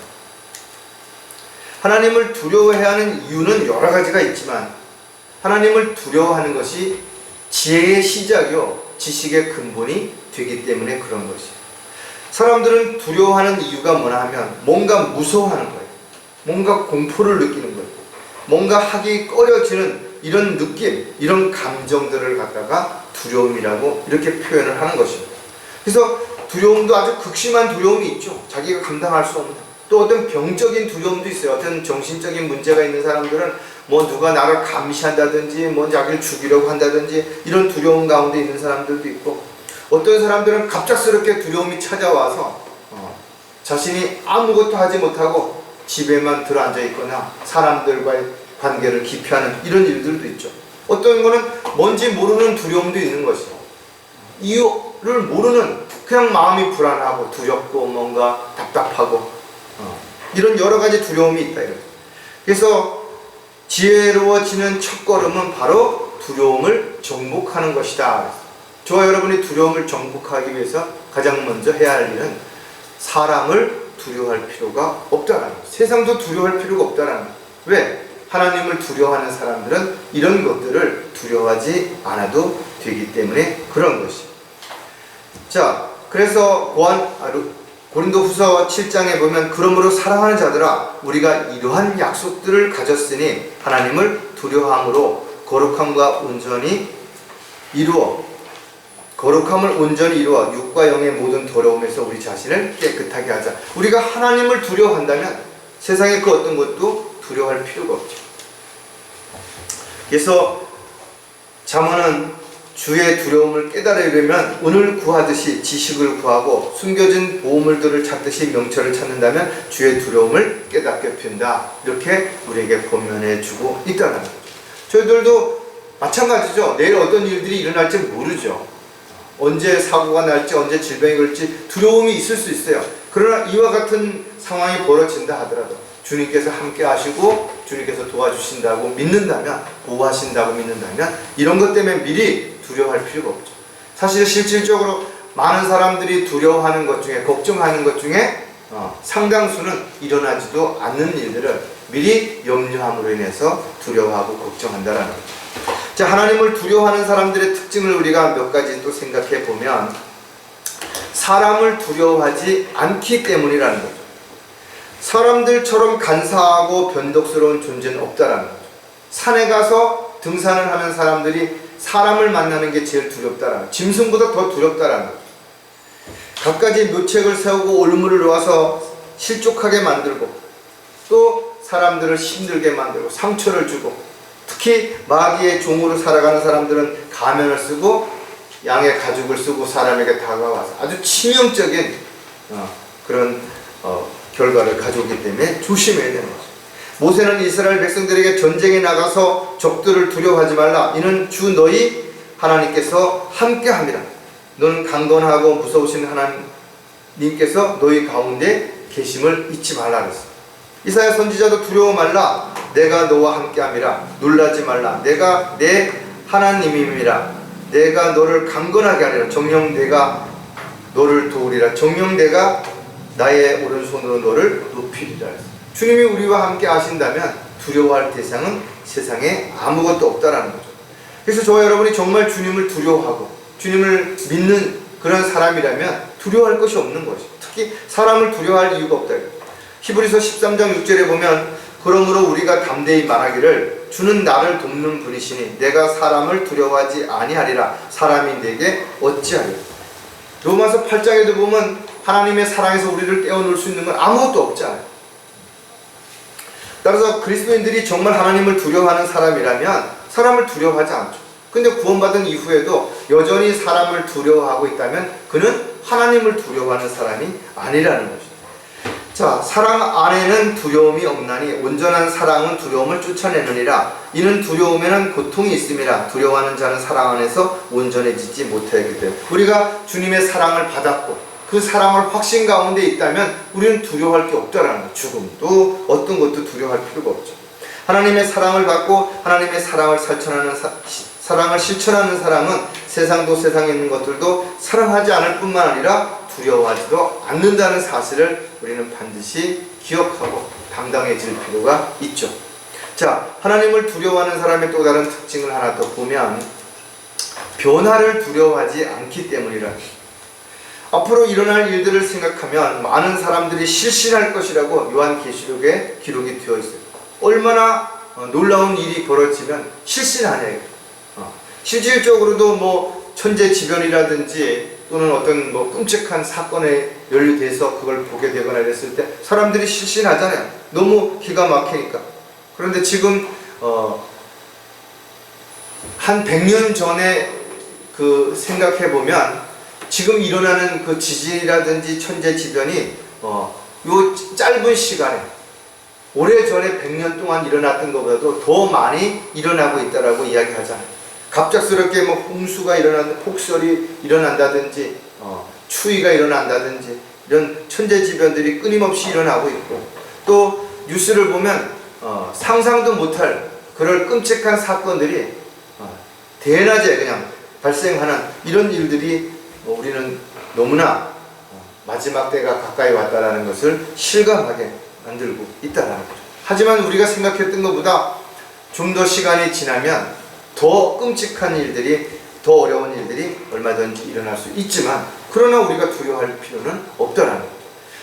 하나님을 두려워해야 하는 이유는 여러 가지가 있지만 하나님을 두려워하는 것이 지혜의 시작이요 지식의 근본이 되기 때문에 그런 것이에요. 사람들은 두려워하는 이유가 뭐냐 하면 뭔가 무서워하는 거예요. 뭔가 공포를 느끼는 거예요. 뭔가 하기 꺼려지는 이런 느낌, 이런 감정들을 갖다가 두려움이라고 이렇게 표현을 하는 것입니다. 그래서 두려움도 아주 극심한 두려움이 있죠. 자기가 감당할 수 없는. 또 어떤 병적인 두려움도 있어요. 어떤 정신적인 문제가 있는 사람들은 뭐 누가 나를 감시한다든지 뭐 자기를 죽이려고 한다든지 이런 두려움 가운데 있는 사람들도 있고, 어떤 사람들은 갑작스럽게 두려움이 찾아와서 자신이 아무것도 하지 못하고 집에만 들어앉아 있거나 사람들과의 관계를 기피하는 이런 일들도 있죠. 어떤 거는 뭔지 모르는 두려움도 있는 것이죠. 이유를 모르는, 그냥 마음이 불안하고 두렵고 뭔가 답답하고 이런 여러 가지 두려움이 있다. 그래서 지혜로워지는 첫걸음은 바로 두려움을 정복하는 것이다. 저와 여러분이 두려움을 정복하기 위해서 가장 먼저 해야 할 일은 사람을 두려워할 필요가 없다라는 거예요. 세상도 두려워할 필요가 없다라는 거예요. 왜? 하나님을 두려워하는 사람들은 이런 것들을 두려워하지 않아도 되기 때문에 그런 것이에요. 자, 그래서 고린도후서 7장에 보면 그러므로 사랑하는 자들아 우리가 이러한 약속들을 가졌으니 하나님을 두려워함으로 거룩함을 온전히 이루어 육과 영의 모든 더러움에서 우리 자신을 깨끗하게 하자. 우리가 하나님을 두려워한다면 세상의 그 어떤 것도 두려워할 필요가 없죠. 그래서 잠언은 주의 두려움을 깨달으려면 은을 구하듯이 지식을 구하고 숨겨진 보물들을 찾듯이 명철을 찾는다면 주의 두려움을 깨닫게 된다. 이렇게 우리에게 권면해 주고 있다는 거죠. 저희들도 마찬가지죠. 내일 어떤 일들이 일어날지 모르죠. 언제 사고가 날지, 언제 질병이 걸지 두려움이 있을 수 있어요. 그러나 이와 같은 상황이 벌어진다 하더라도 주님께서 함께 하시고 주님께서 도와주신다고 믿는다면, 보호하신다고 믿는다면 이런 것 때문에 미리 두려워할 필요가 없죠. 사실 실질적으로 많은 사람들이 두려워하는 것 중에, 걱정하는 것 중에 상당수는 일어나지도 않는 일들을 미리 염려함으로 인해서 두려워하고 걱정한다라는 거죠. 자, 하나님을 두려워하는 사람들의 특징을 우리가 몇 가지 또 생각해 보면 사람을 두려워하지 않기 때문이라는 거죠. 사람들처럼 간사하고 변덕스러운 존재는 없다라는 거죠. 산에 가서 등산을 하는 사람들이 사람을 만나는 게 제일 두렵다라는 거죠. 짐승보다 더 두렵다라는 거죠. 갖가지 묘책을 세우고 올무를 놓아서 실족하게 만들고 또 사람들을 힘들게 만들고 상처를 주고, 특히 마귀의 종으로 살아가는 사람들은 가면을 쓰고 양의 가죽을 쓰고 사람에게 다가와서 아주 치명적인 그런 결과를 가져오기 때문에 조심해야 되는 거죠. 모세는 이스라엘 백성들에게 전쟁에 나가서 적들을 두려워하지 말라. 이는 주 너희 하나님께서 함께함이라. 너는 강건하고 무서우신 하나님께서 너희 가운데 계심을 잊지 말라 그랬어. 이사야 선지자도 두려워 말라. 내가 너와 함께함이라. 놀라지 말라. 내가 내 하나님임이라. 내가 너를 강건하게 하리라. 정녕 내가 너를 도우리라. 정녕 내가 나의 오른손으로 너를 높이리라. 주님이 우리와 함께 하신다면 두려워할 대상은 세상에 아무것도 없다라는 거죠. 그래서 저와 여러분이 정말 주님을 두려워하고 주님을 믿는 그런 사람이라면 두려워할 것이 없는 것이죠. 특히 사람을 두려워할 이유가 없다. 히브리서 13장 6절에 보면 그러므로 우리가 담대히 말하기를 주는 나를 돕는 분이시니 내가 사람을 두려워하지 아니하리라. 사람이 내게 어찌하리라. 로마서 8장에도 보면 하나님의 사랑에서 우리를 떼어놓을 수 있는 건 아무것도 없잖아요. 따라서 그리스도인들이 정말 하나님을 두려워하는 사람이라면 사람을 두려워하지 않죠. 근데 구원받은 이후에도 여전히 사람을 두려워하고 있다면 그는 하나님을 두려워하는 사람이 아니라는 것입니다. 자, 사랑 안에는 두려움이 없나니 온전한 사랑은 두려움을 쫓아내느니라. 이는 두려움에는 고통이 있음이라. 두려워하는 자는 사랑 안에서 온전해지지 못하기 때문에. 우리가 주님의 사랑을 받았고 그 사랑을 확신 가운데 있다면 우리는 두려워할 게 없다라는 거예요. 죽음도 어떤 것도 두려워할 필요가 없죠. 하나님의 사랑을 받고 하나님의 사랑을 실천하는 사람은 세상도 세상에 있는 것들도 사랑하지 않을 뿐만 아니라 두려워하지도 않는다는 사실을 우리는 반드시 기억하고 당당해질 필요가 있죠. 자, 하나님을 두려워하는 사람의 또 다른 특징을 하나 더 보면 변화를 두려워하지 않기 때문이라. 앞으로 일어날 일들을 생각하면 많은 사람들이 실신할 것이라고 요한계시록에 기록이 되어 있어요. 얼마나 놀라운 일이 벌어지면 실신하냐. 실질적으로도 뭐 천재지변이라든지 또는 어떤 뭐 끔찍한 사건에 연루돼서 그걸 보게 되거나 이랬을 때 사람들이 실신하잖아요. 너무 기가 막히니까. 그런데 지금 한 100년 전에 그 생각해보면 지금 일어나는 그 지진이라든지 천재지변이 요 짧은 시간에 오래전에 100년 동안 일어났던 것보다도 더 많이 일어나고 있다라고 이야기하잖아요. 갑작스럽게 뭐 홍수가 일어난다, 폭설이 일어난다든지 추위가 일어난다든지 이런 천재지변들이 끊임없이 일어나고 있고, 또 뉴스를 보면 상상도 못할 그럴 끔찍한 사건들이 대낮에 그냥 발생하는 이런 일들이 우리는 너무나 마지막 때가 가까이 왔다라는 것을 실감하게 만들고 있다라는 거죠. 하지만 우리가 생각했던 것보다 좀 더 시간이 지나면 더 끔찍한 일들이, 더 어려운 일들이 얼마든지 일어날 수 있지만 그러나 우리가 두려워할 필요는 없다라는 거죠.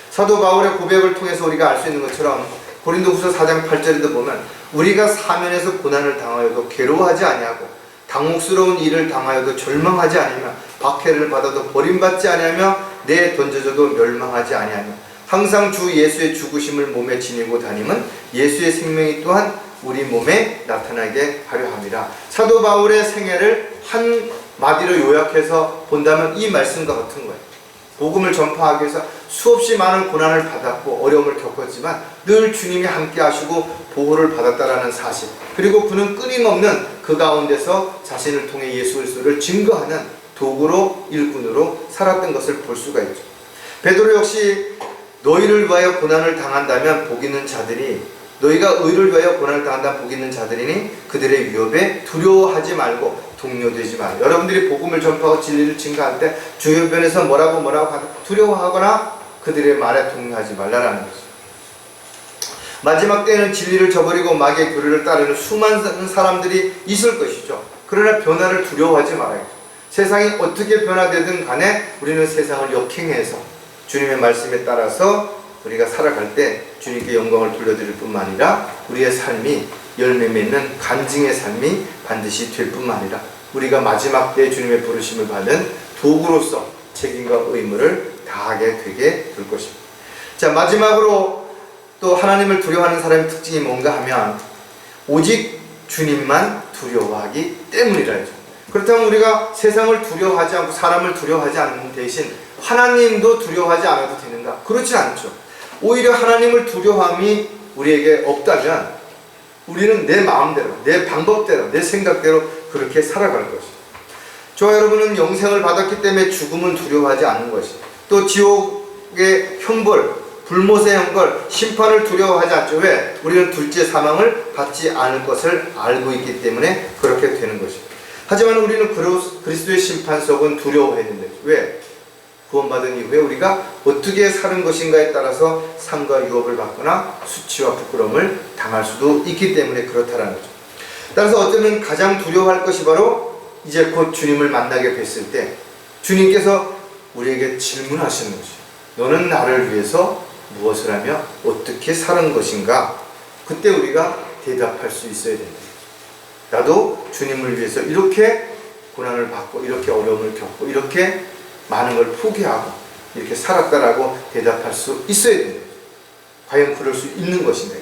사도 바울의 고백을 통해서 우리가 알 수 있는 것처럼 고린도후서 4장 8절에도 보면 우리가 사면에서 고난을 당하여도 괴로워하지 아니하고 당혹스러운 일을 당하여도 절망하지 아니하며 박해를 받아도 버림받지 아니하며 내에 던져져도 멸망하지 아니하며 항상 주 예수의 죽으심을 몸에 지니고 다님은 예수의 생명이 또한 우리 몸에 나타나게 하려 함이라. 사도 바울의 생애를 한 마디로 요약해서 본다면 이 말씀과 같은 거예요. 복음을 전파하기 위해서 수없이 많은 고난을 받았고 어려움을 겪었지만 늘 주님이 함께 하시고 보호를 받았다라는 사실, 그리고 그는 끊임없는 그 가운데서 자신을 통해 예수 그리스도를 증거하는 도구로, 일꾼으로 살았던 것을 볼 수가 있죠. 베드로 역시 너희를 위하여 고난을 당한다면 복 있는 자들이, 너희가 의를 위하여 고난을 당한다면 복 있는 자들이니 그들의 위협에 두려워하지 말고 동요되지 마라. 여러분들이 복음을 전파하고 진리를 증거할 때 주변에서 뭐라고 두려워하거나 그들의 말에 동요하지 말라라는 거죠. 마지막 때에는 진리를 저버리고 마귀의 교리를 따르는 수많은 사람들이 있을 것이죠. 그러나 변화를 두려워하지 말아요. 세상이 어떻게 변화되든 간에 우리는 세상을 역행해서 주님의 말씀에 따라서 우리가 살아갈 때 주님께 영광을 돌려드릴 뿐만 아니라 우리의 삶이 열매 맺는 간증의 삶이 반드시 될 뿐만 아니라 우리가 마지막 때 주님의 부르심을 받은 도구로서 책임과 의무를 다하게 되게 될 것입니다. 자, 마지막으로 또 하나님을 두려워하는 사람의 특징이 뭔가 하면 오직 주님만 두려워하기 때문이라 했죠. 그렇다면 우리가 세상을 두려워하지 않고 사람을 두려워하지 않는 대신 하나님도 두려워하지 않아도 되는가? 그렇지 않죠. 오히려 하나님을 두려워함이 우리에게 없다면 우리는 내 마음대로, 내 방법대로, 내 생각대로 그렇게 살아갈 것이죠. 저와 여러분은 영생을 받았기 때문에 죽음은 두려워하지 않는 것이, 또 지옥의 형벌, 불못의 형벌, 심판을 두려워하지 않죠. 왜? 우리는 둘째 사망을 받지 않을 것을 알고 있기 때문에 그렇게 되는 것이죠. 하지만 우리는 그리스도의 심판 속은 두려워했는데, 왜? 구원받은 이후에 우리가 어떻게 사는 것인가에 따라서 상과 유업을 받거나 수치와 부끄러움을 당할 수도 있기 때문에 그렇다라는 거죠. 따라서 어쩌면 가장 두려워할 것이 바로 이제 곧 주님을 만나게 됐을 때 주님께서 우리에게 질문하시는 것이죠. 너는 나를 위해서 무엇을 하며 어떻게 사는 것인가? 그때 우리가 대답할 수 있어야 됩니다. 나도 주님을 위해서 이렇게 고난을 받고 이렇게 어려움을 겪고 이렇게 많은 걸 포기하고 이렇게 살았다라고 대답할 수 있어야 됩니다. 과연 그럴 수 있는 것인가?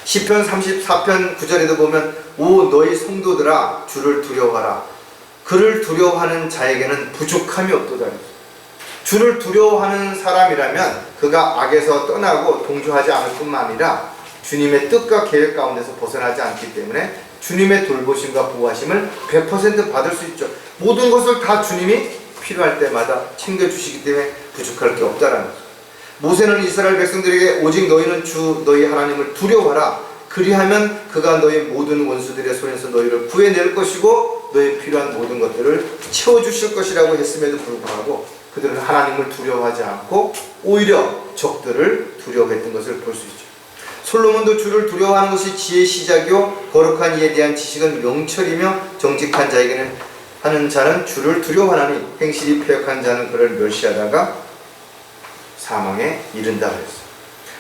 시편 34편 9절에도 보면 오 너희 성도들아 주를 두려워하라. 그를 두려워하는 자에게는 부족함이 없도다. 주를 두려워하는 사람이라면 그가 악에서 떠나고 동조하지 않을 뿐만 아니라 주님의 뜻과 계획 가운데서 벗어나지 않기 때문에 주님의 돌보심과 보호하심을 100% 받을 수 있죠. 모든 것을 다 주님이 필요할 때마다 챙겨주시기 때문에 부족할 게 없다라는 거죠. 모세는 이스라엘 백성들에게 오직 너희는 주 너희 하나님을 두려워하라. 그리하면 그가 너희 모든 원수들의 손에서 너희를 구해낼 것이고 너희 필요한 모든 것들을 채워주실 것이라고 했음에도 불구하고 그들은 하나님을 두려워하지 않고 오히려 적들을 두려워했던 것을 볼 수 있죠. 솔로몬도 주를 두려워하는 것이 지혜의 시작이요 거룩한 이에 대한 지식은 명철이며 정직한 자에게는 하는 자는 주를 두려워하나니 행실이 패역한 자는 그를 멸시하다가 사망에 이른다 그랬어요.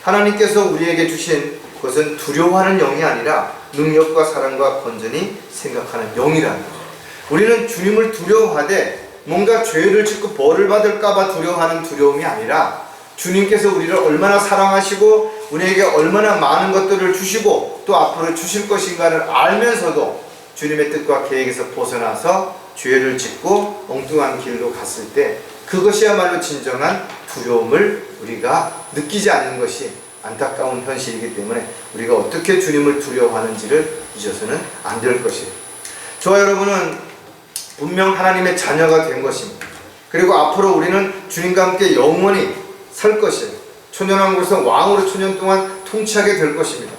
하나님께서 우리에게 주신 것은 두려워하는 영이 아니라 능력과 사랑과 건전히 생각하는 영이라는 거죠. 우리는 주님을 두려워하되 뭔가 죄를 짓고 벌을 받을까봐 두려워하는 두려움이 아니라 주님께서 우리를 얼마나 사랑하시고 우리에게 얼마나 많은 것들을 주시고 또 앞으로 주실 것인가를 알면서도 주님의 뜻과 계획에서 벗어나서 죄를 짓고 엉뚱한 길로 갔을 때 그것이야말로 진정한 두려움을 우리가 느끼지 않는 것이 안타까운 현실이기 때문에 우리가 어떻게 주님을 두려워하는지를 잊어서는 안 될 것이에요. 저와 여러분은 분명 하나님의 자녀가 된 것입니다. 그리고 앞으로 우리는 주님과 함께 영원히 살 것이에요. 초년왕국에서 왕으로 초년 동안 통치하게 될 것입니다.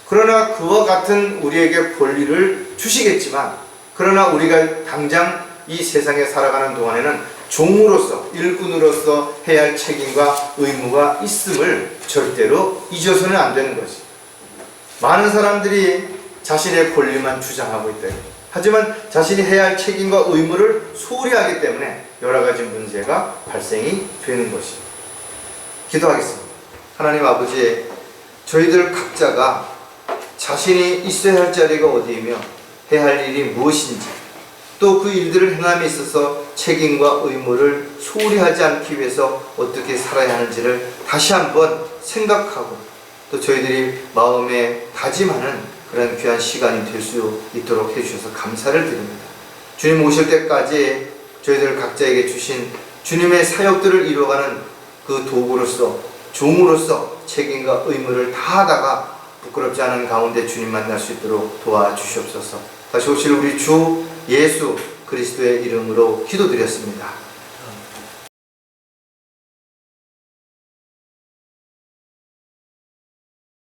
그러나 그와 같은 우리에게 권리를 주시겠지만 그러나 우리가 당장 이 세상에 살아가는 동안에는 종으로서 일꾼으로서 해야 할 책임과 의무가 있음을 절대로 잊어서는 안 되는 것이. 많은 사람들이 자신의 권리만 주장하고 있다. 하지만 자신이 해야 할 책임과 의무를 소홀히 하기 때문에 여러 가지 문제가 발생이 되는 것이. 기도하겠습니다. 하나님 아버지, 저희들 각자가 자신이 있어야 할 자리가 어디이며 해야 할 일이 무엇인지 또 그 일들을 행함에 있어서 책임과 의무를 소홀히 하지 않기 위해서 어떻게 살아야 하는지를 다시 한번 생각하고 또 저희들이 마음에 다짐하는 그런 귀한 시간이 될 수 있도록 해주셔서 감사를 드립니다. 주님 오실 때까지 저희들 각자에게 주신 주님의 사역들을 이루어가는 그 도구로서 종으로서 책임과 의무를 다하다가 부끄럽지 않은 가운데 주님 만날 수 있도록 도와주시옵소서. 다시 오실 우리 주 예수 그리스도의 이름으로 기도드렸습니다.